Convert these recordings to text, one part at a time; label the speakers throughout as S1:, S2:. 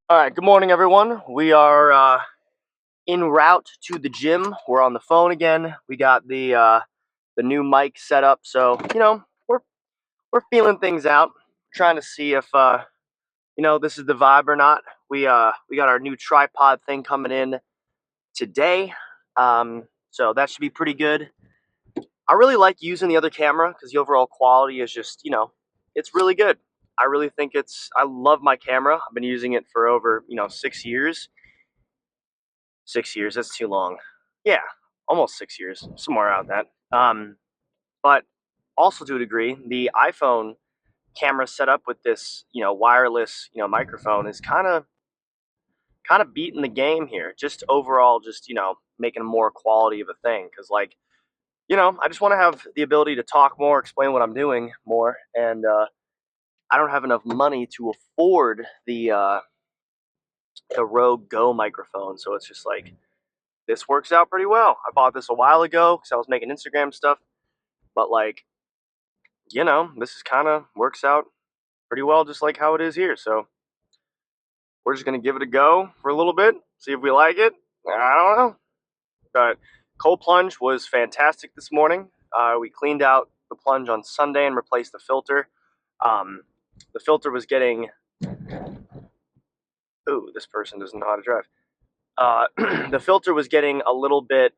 S1: All right, good morning, everyone. We are en route to the gym. We're on the phone again. We got the new mic set up, so we're feeling things out, trying to see if this is the vibe or not. We got our new tripod thing coming in today, so that should be pretty good. I really like using the other camera because the overall quality is just it's really good. I love my camera. I've been using it for over 6 years. 6 years, that's too long. Yeah, almost 6 years, somewhere around that. But also to a degree, the iPhone camera setup with this, wireless, microphone is kind of beating the game here. Just overall, just making more quality of a thing. Because I just want to have the ability to talk more, explain what I'm doing more, and I don't have enough money to afford the Rode Go microphone, so it's just like this works out pretty well. I bought this a while ago because I was making Instagram stuff, but this is kind of works out pretty well, just like how it is here. So we're just gonna give it a go for a little bit, see if we like it. I don't know, but cold plunge was fantastic this morning. We cleaned out the plunge on Sunday and replaced the filter. Um, the filter was getting. Ooh, this person doesn't know how to drive. The filter was getting a little bit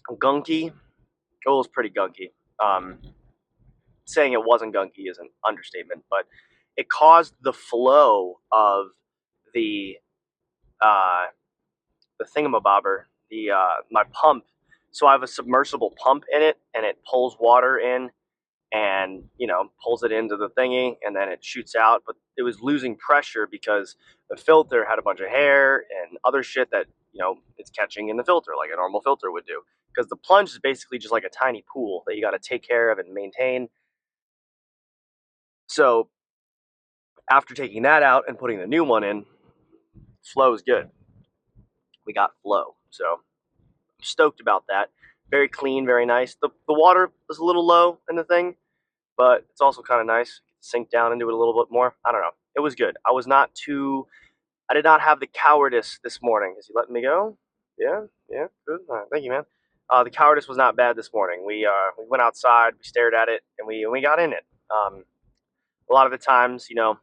S1: gunky. It was pretty gunky. Saying it wasn't gunky is an understatement, but it caused the flow of the uh, the thingamabobber, the my pump. So I have a submersible pump in it, and it pulls water in, and pulls it into the thingy, and then it shoots out. But it was losing pressure because the filter had a bunch of hair and other shit that it's catching in the filter like a normal filter would do. Because the plunge is basically just like a tiny pool that you got to take care of and maintain. So after taking that out and putting the new one in, flow is good. We got flow, so I'm stoked about that. Very clean, very nice. The water was a little low in the thing, but it's also kind of nice. Sink down into it a little bit more. I don't know. It was good. I did not have the cowardice this morning. Is he letting me go? Yeah, yeah, good. All right, thank you, man. The cowardice was not bad this morning. We went outside, we stared at it, and we got in it. A lot of the times, no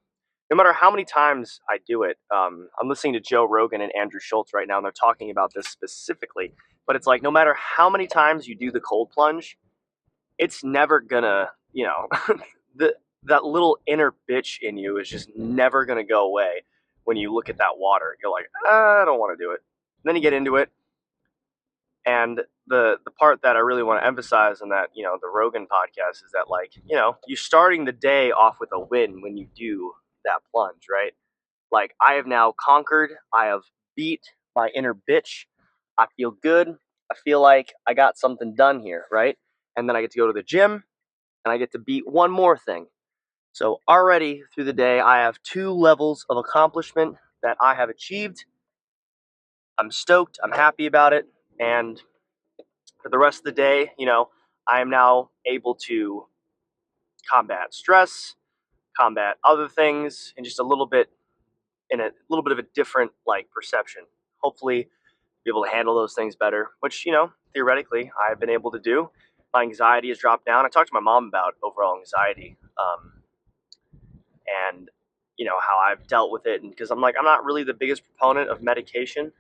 S1: matter how many times I do it, I'm listening to Joe Rogan and Andrew Schultz right now, and they're talking about this specifically. But it's like no matter how many times you do the cold plunge, it's never gonna, the that little inner bitch in you is just never gonna go away when you look at that water. You're like, I don't want to do it. And then you get into it, and the part that I really want to emphasize in that the Rogan podcast is that you're starting the day off with a win when you do that plunge, right? Like I have now conquered, I have beat my inner bitch. I feel good. I feel like I got something done here, right? And then I get to go to the gym and I get to beat one more thing. So already through the day, I have 2 levels of accomplishment that I have achieved. I'm stoked. I'm happy about it. And for the rest of the day, I am now able to combat stress, combat other things, and just a little bit in a little bit of a different perception. Hopefully, be able to handle those things better, which theoretically I've been able to do. My anxiety has dropped down. I talked to my mom about overall anxiety, and how I've dealt with it, and because I'm not really the biggest proponent of medication.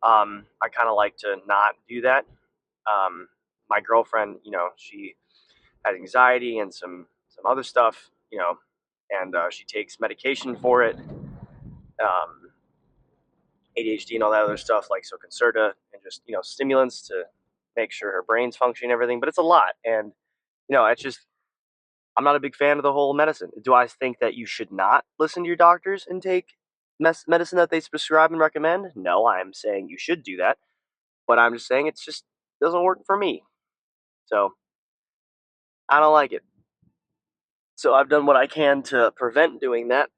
S1: I kind of like to not do that. My girlfriend, she has anxiety and some other stuff, and she takes medication for it. ADHD and all that other stuff, like so Concerta and just stimulants to make sure her brain's functioning and everything. But it's a lot, and it's just I'm not a big fan of the whole medicine. Do I think that you should not listen to your doctors and take medicine that they prescribe and recommend? No, I am saying you should do that, but I'm just saying it's just doesn't work for me. So I don't like it. So I've done what I can to prevent doing that.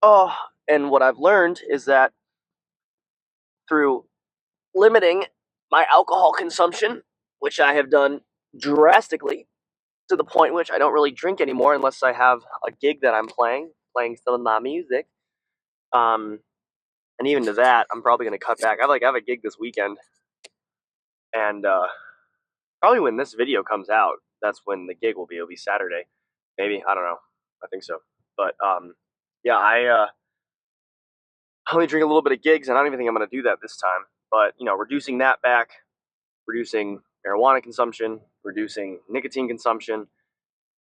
S1: Oh, and what I've learned is that through limiting my alcohol consumption, which I have done drastically to the point which I don't really drink anymore unless I have a gig that I'm playing some of my music. And even to that, I'm probably going to cut back. I have a gig this weekend, and probably when this video comes out, that's when the gig will be. It'll be Saturday, maybe. I don't know. I think so. But yeah, I only drink a little bit of gigs, and I don't even think I'm going to do that this time. But reducing that back, reducing marijuana consumption, reducing nicotine consumption,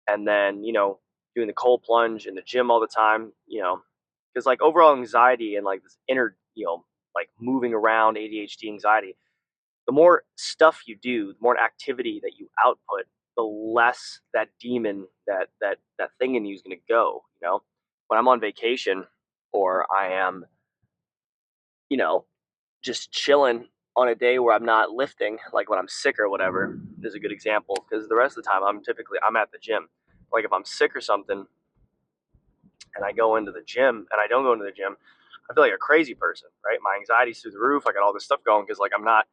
S1: and then doing the cold plunge in the gym all the time. Because like overall anxiety and like this inner like moving around ADHD anxiety, the more stuff you do, the more activity that you output, the less that demon, that thing in you is going to go. When I'm on vacation or I am, just chilling on a day where I'm not lifting, like when I'm sick or whatever, is a good example. Because the rest of the time I'm at the gym. Like if I'm sick or something, and I go into the gym and I don't go into the gym, I feel like a crazy person, right? My anxiety's through the roof. I got all this stuff going because like I'm not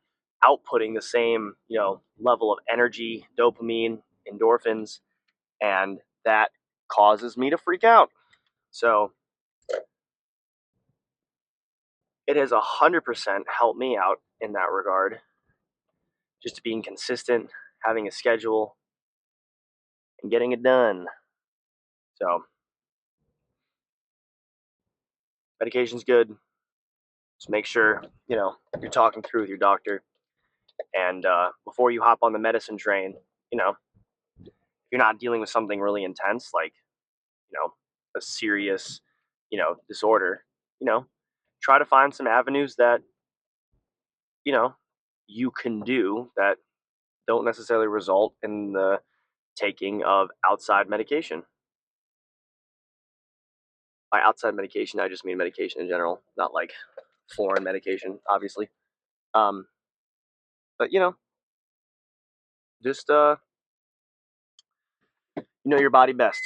S1: outputting the same, level of energy, dopamine, endorphins, and that causes me to freak out. So it has 100% helped me out in that regard. Just being consistent, having a schedule, and getting it done. So medication's good. Just make sure, you're talking through with your doctor. And before you hop on the medicine train, if you're not dealing with something really intense, like, a serious, disorder, you know, try to find some avenues that, you know, you can do that don't necessarily result in the taking of outside medication. By outside medication, I just mean medication in general, not like foreign medication, obviously. Um, but just your body best.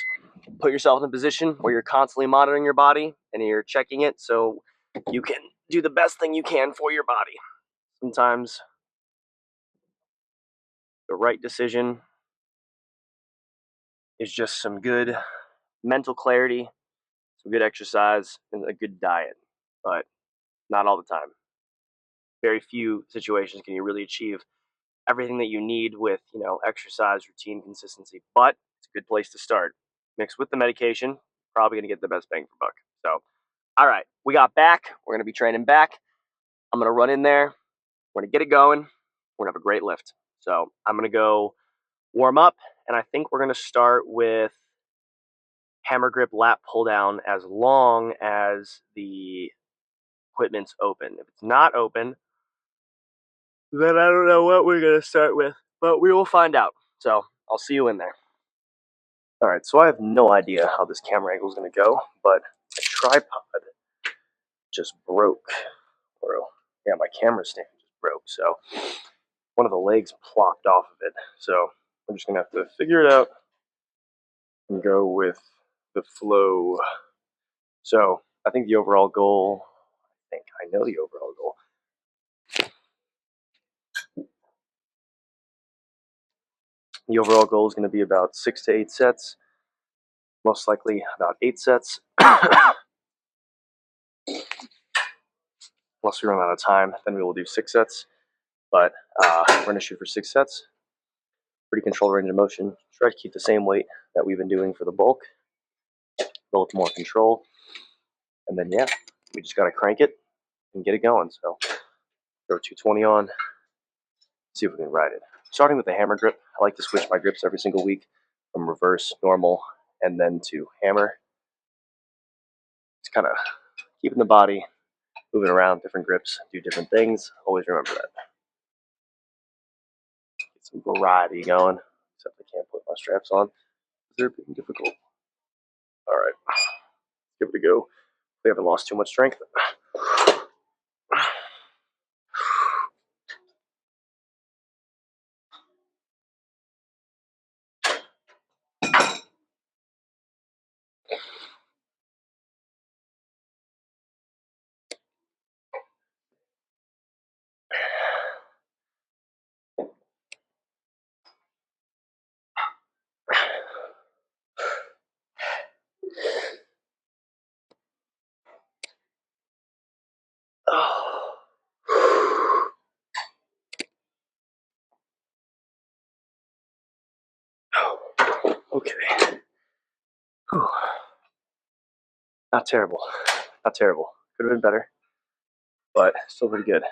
S1: Put yourself in a position where you're constantly monitoring your body and you're checking it so you can do the best thing you can for your body. Sometimes the right decision is just some good mental clarity, some good exercise, and a good diet, but not all the time. Very few situations can you really achieve everything that you need with, exercise, routine, consistency, but it's a good place to start. Mixed with the medication, probably going to get the best bang for buck. So, all right, we got back. We're going to be training back. I'm going to run in there. We're going to get it going. We're going to have a great lift. So I'm going to go warm up, and I think we're going to start with hammer grip lat pull down as long as the equipment's open. If it's not open, then I don't know what we're going to start with, but we will find out. So I'll see you in there. All right, so I have no idea how this camera angle is going to go, but the tripod just broke. Or, yeah, my camera stand just broke, so one of the legs plopped off of it. So I'm just going to have to figure it out and go with the flow. So I think the overall goal, I know the overall goal. The overall goal is going to be about 6 to 8 sets, most likely about 8 sets. Unless we run out of time, then we will do 6 sets. But we're going to shoot for 6 sets. Pretty controlled range of motion. Try to keep the same weight that we've been doing for the bulk. A little more control. And then, yeah, we just got to crank it and get it going. So throw 220 on, see if we can ride it. Starting with the hammer grip, I like to switch my grips every single week from reverse, normal, and then to hammer. It's kind of keeping the body moving around, different grips, do different things. Always remember that. Get some variety going, except I can't put my straps on. They're being difficult. All right, give it a go. We haven't lost too much strength. Okay. Whew. Not terrible. Not terrible. Could have been better, but still pretty good.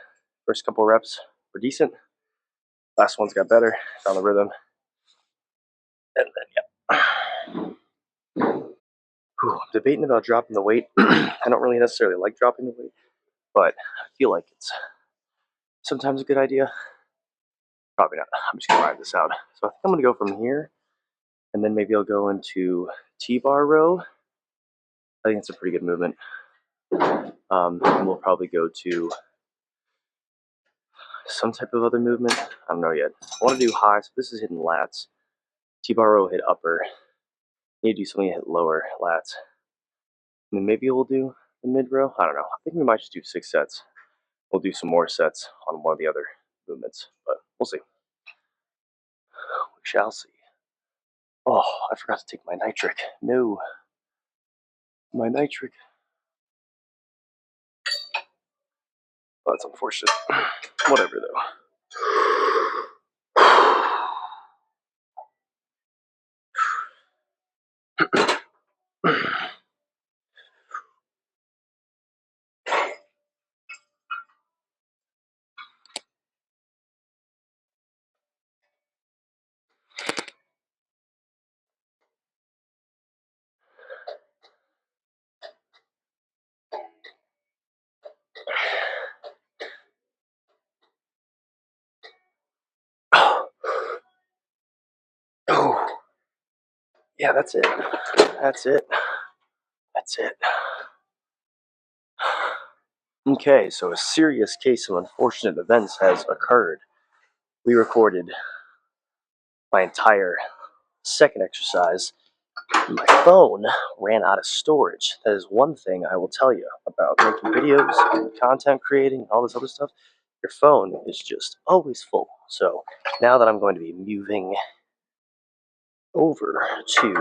S1: First couple reps were decent. Last one's got better. Found the rhythm. And then, yeah. Whew. I'm debating about dropping the weight. I don't really necessarily like dropping the weight, but I feel like it's sometimes a good idea. Probably not. I'm just going to ride this out. So I think I'm going to go from here, and then maybe I'll go into T-bar row. I think it's a pretty good movement. And we'll probably go to some type of other movement. I don't know yet. I want to do high, so this is hitting lats. T-bar row hit upper. Need to do something to hit lower lats. And then maybe we'll do the mid row. I don't know. I think we might just do 6 sets. We'll do some more sets on one of the other movements, but we'll see. We shall see. Oh, I forgot to take my nitric. No. My nitric. Oh, that's unfortunate. Whatever, though. Oh, yeah, that's it. That's it. That's it. Okay, so a serious case of unfortunate events has occurred. We recorded my entire second exercise. My phone ran out of storage. That is one thing I will tell you about making videos and content creating and all this other stuff. Your phone is just always full. So now that I'm going to be moving over to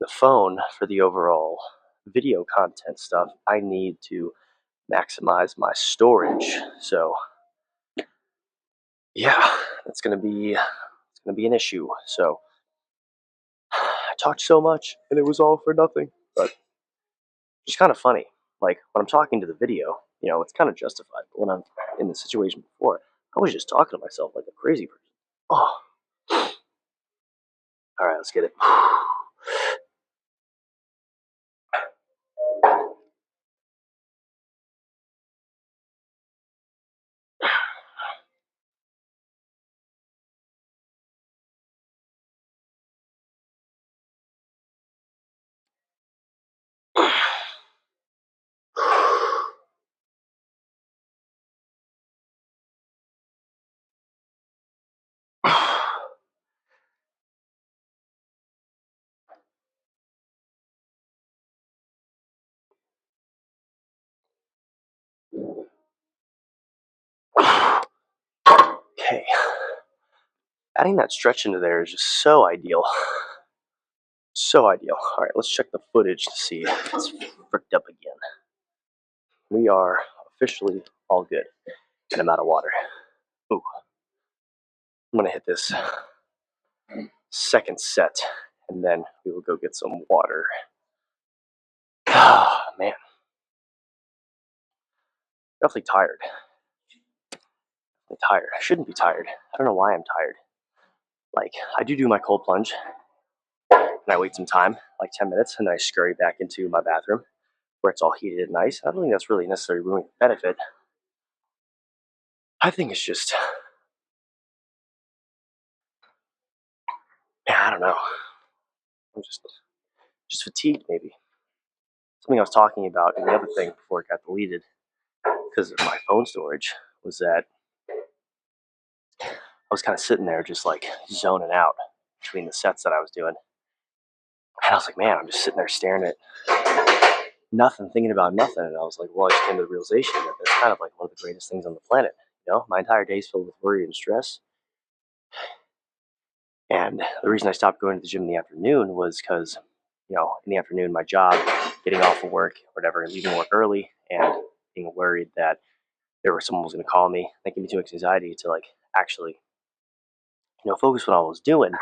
S1: the phone for the overall video content stuff, I need to maximize my storage. So yeah, it's gonna be an issue. So I talked so much and it was all for nothing. But it's kind of funny. Like when I'm talking to the video, it's kind of justified. But when I'm in the situation before, I was just talking to myself like a crazy person. Oh, all right, let's get it. Okay, adding that stretch into there is just so ideal. So ideal. All right, let's check the footage to see if it's fricked up again. We are officially all good. And I'm out of water. Ooh. I'm gonna hit this second set, and then we will go get some water. Ah, man. Definitely tired. Tired. I shouldn't be tired. I don't know why I'm tired. Like, I do my cold plunge, and I wait some time, like 10 minutes, and then I scurry back into my bathroom where it's all heated and nice. I don't think that's really necessarily really a benefit. I think it's just, yeah, I don't know. I'm just fatigued, maybe. Something I was talking about in the other thing before it got deleted because of my phone storage was that I was kind of sitting there just like zoning out between the sets that I was doing. And I was like, man, I'm just sitting there staring at nothing, thinking about nothing. And I was like, well, I just came to the realization that that's kind of like one of the greatest things on the planet. My entire day is filled with worry and stress. And the reason I stopped going to the gym in the afternoon was because, in the afternoon, my job, getting off of work, whatever, leaving work early, and being worried that someone was going to call me, that gave me too much anxiety to like actually, focus on what I was doing.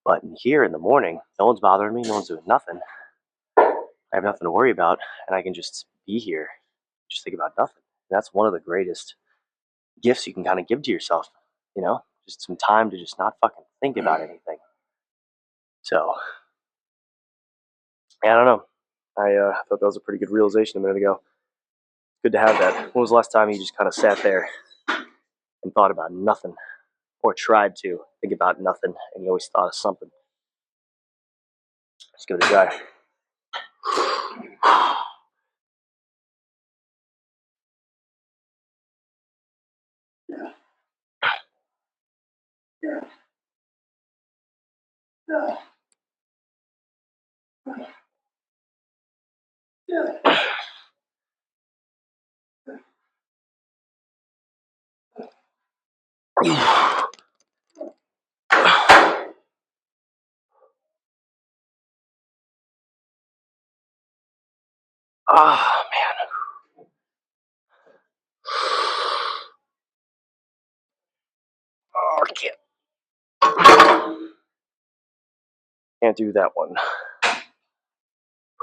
S1: But here in the morning, no one's bothering me, no one's doing nothing. I have nothing to worry about, and I can just be here, just think about nothing. And that's one of the greatest gifts you can kind of give to yourself, you know, just some time to just not fucking think about anything. So, yeah, I don't know. I thought that was a pretty good realization a minute ago. Good to have that. When was the last time you just kind of sat there and thought about nothing, or tried to think about nothing, and you always thought of something? Let's give it a try. Oh man. Oh, I can't do that one.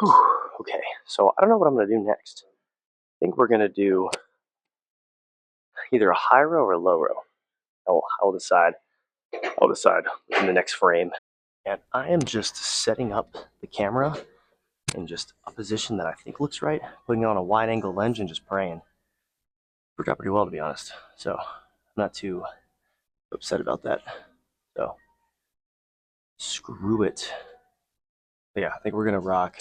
S1: Whew. Okay, so I don't know what I'm gonna do next. I think we're gonna do either a high row or a low row. I'll decide. I'll decide in the next frame. And I am just setting up the camera in just a position that I think looks right, putting it on a wide angle lens and just praying. Worked out pretty well, to be honest. So I'm not too upset about that. So screw it. But yeah, I think we're gonna rock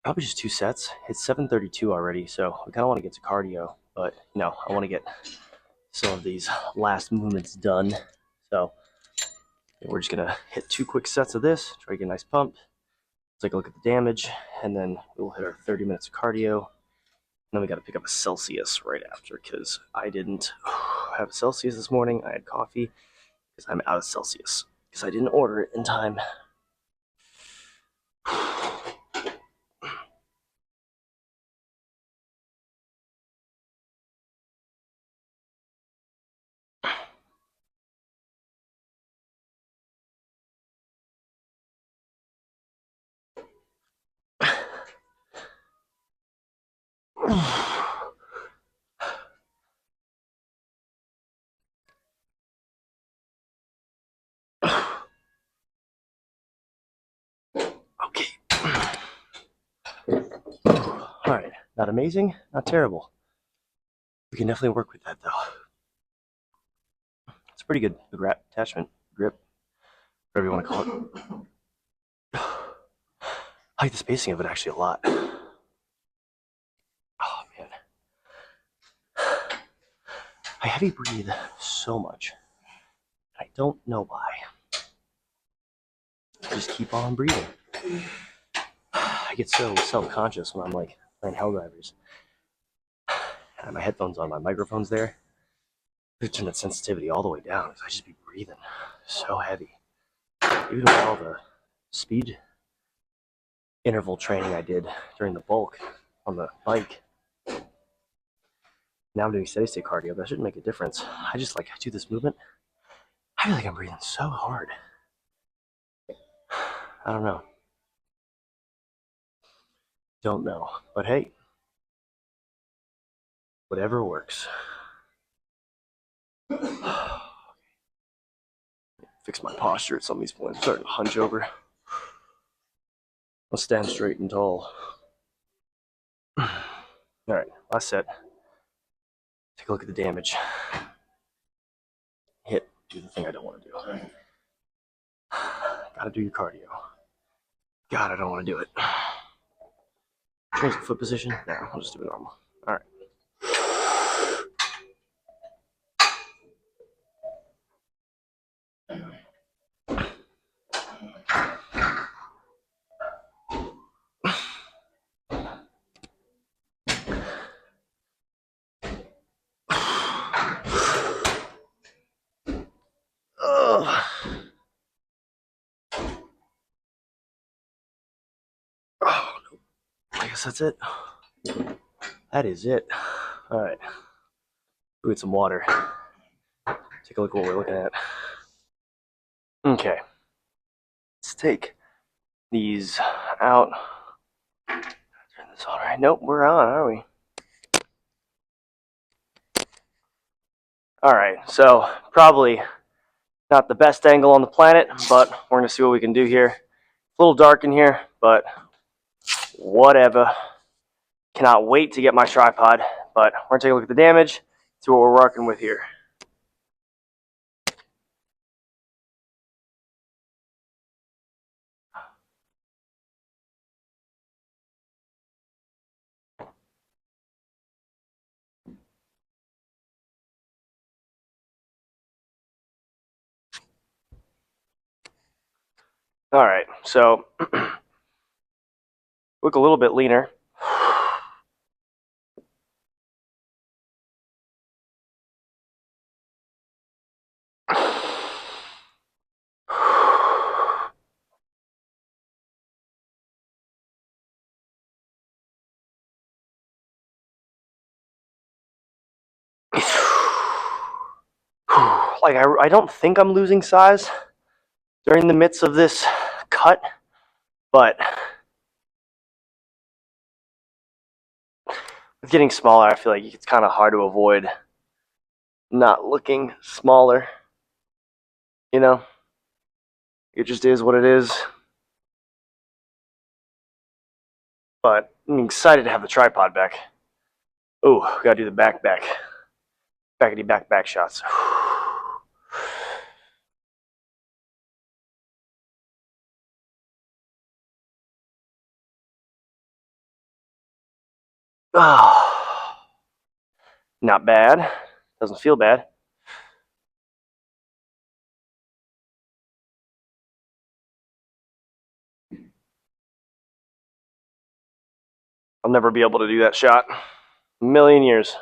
S1: probably just 2 sets. It's 7:32 already, so we kind of want to get to cardio, but you know, I want to get some of these last movements done. So we're just gonna hit 2 quick sets of this, try to get a nice pump, take a look at the damage, and then we'll hit our 30 minutes of cardio. And then we got to pick up a Celsius right after, because I didn't have a Celsius this morning. I had coffee because I'm out of Celsius because I didn't order it in time. Okay. All right. Not amazing, not terrible. We can definitely work with that though. It's a pretty good attachment, grip, whatever you want to call it. I like the spacing of it actually a lot. Oh man. I heavy breathe so much. I don't know why. I just keep on breathing. I get so self-conscious when I'm like playing Helldivers. I have my headphones on, my microphone's there. I turn that sensitivity all the way down because I just be breathing so heavy. Even with all the speed interval training I did during the bulk on the bike. Now I'm doing steady state cardio, that shouldn't make a difference. I do this movement. I feel like I'm breathing so hard. I don't know. Don't know. But hey, whatever works. Fix my posture at some of these points. I'm starting to hunch over. I'll stand straight and tall. All right, last set. Take a look at the damage. Hit. Do the thing I don't want to do. Gotta do your cardio. God, I don't want to do it. Change the foot position? No, I'll just do it normal. All right. Oh, no. I guess that's it. That is it. All right. We'll get some water. Take a look at what we're looking at. Okay, let's take these out. Turn this on, right? Nope, we're on, are we? All right, so probably not the best angle on the planet, but we're gonna see what we can do here. It's a little dark in here, but whatever. Cannot wait to get my tripod, but we're gonna take a look at the damage, see what we're working with here. All right, so look a little bit leaner. Like, I don't think I'm losing size during the midst of this cut, but with getting smaller, I feel like it's kind of hard to avoid not looking smaller. You know, it just is what it is. But I'm excited to have the tripod back. Oh, gotta do the backity back shots. Oh, not bad. Doesn't feel bad. I'll never be able to do that shot. A million years.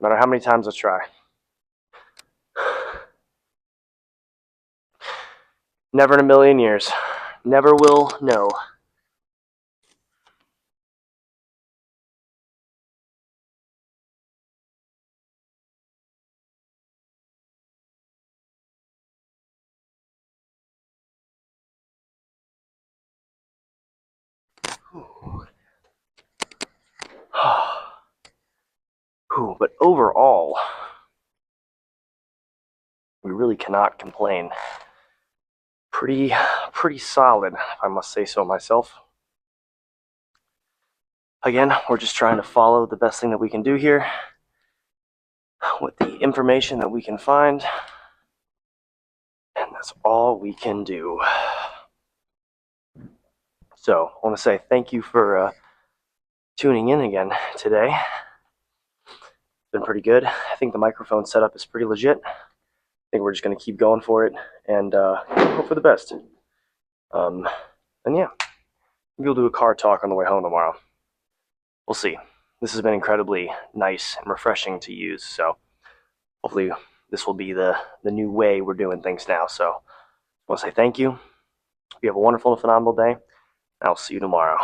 S1: No matter how many times I try. Never in a million years. Never will know. But overall, we really cannot complain. Pretty solid, if I must say so myself. Again, we're just trying to follow the best thing that we can do here with the information that we can find, and that's all we can do. So I want to say thank you for tuning in again today. It's been pretty good. I think the microphone setup is pretty legit. I think we're just going to keep going for it and hope for the best. And yeah, maybe we'll do a car talk on the way home tomorrow. We'll see. This has been incredibly nice and refreshing to use, so hopefully this will be the new way we're doing things now. So I want to say thank you. You have a wonderful and phenomenal day. I'll see you tomorrow.